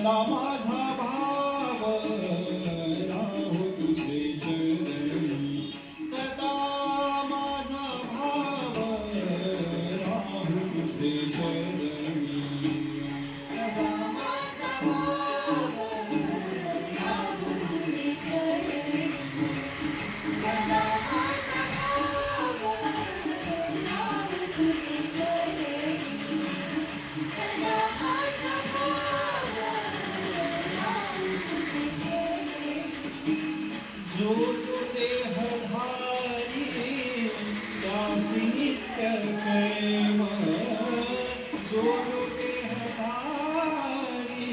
सदा माझा भाव राहो तुझे चरणी सदा माझा भाव राहो तुझे चरणी सदा माझा भाव राहो तुझे चरणी सदा माझा भाव राहो तुझे चरणी सदा माझा भाव राहो तुझे चरणी जो जो देहधारी त्यासी नित्य प्रेम जो जो देहधारी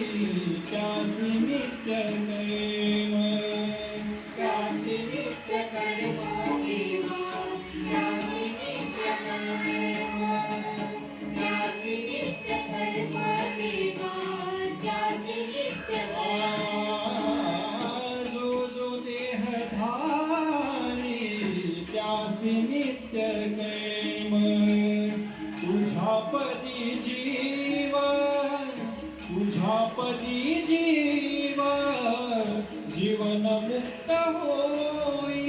त्यासी नित्य प्रेम त्यासी नित्य कर्म देवा त्यासी नित्य कर्म त्यासी नित्य कर्म देवा त्यासी नित्य कर्म जो जो देहधारी त्यासी नित्य प्रेम तुझ्या पदी जीव तुझ्या पदी जीव जीवन मुक्त होई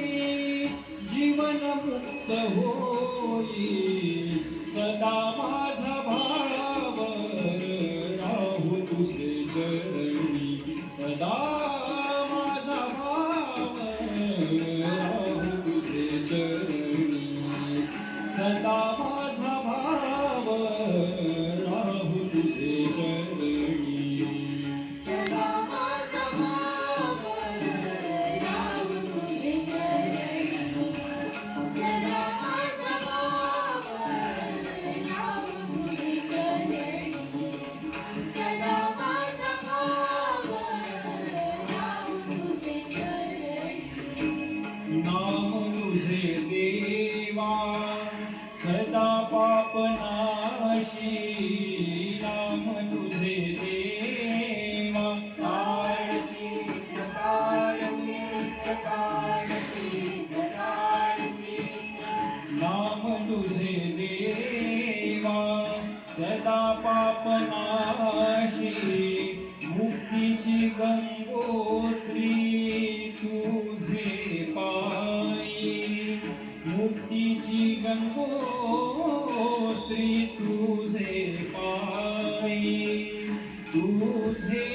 जीवन मुक्त होई सदा माझा भाव राहू तुझे चरणी सदा माझा भाव राहू तुझे चरणी सदा माझा भाव राहू तुझे चरणी सदा माझा भाव राहू तुझे चरणी सदा माझा भाव राहू तुझे चरणी सदा माझा भाव राहू तुझे चरणी नाम तुझे देवा सदा पापनाशी नाम तुझे देवा काळसी काळसी काळसी काळसी नाम तुझे देवा सदा पापनाशी मुक्तीची गंगोत्री तुझे पायी मुक्तीची गंगोत्री तुझे पायी तुझे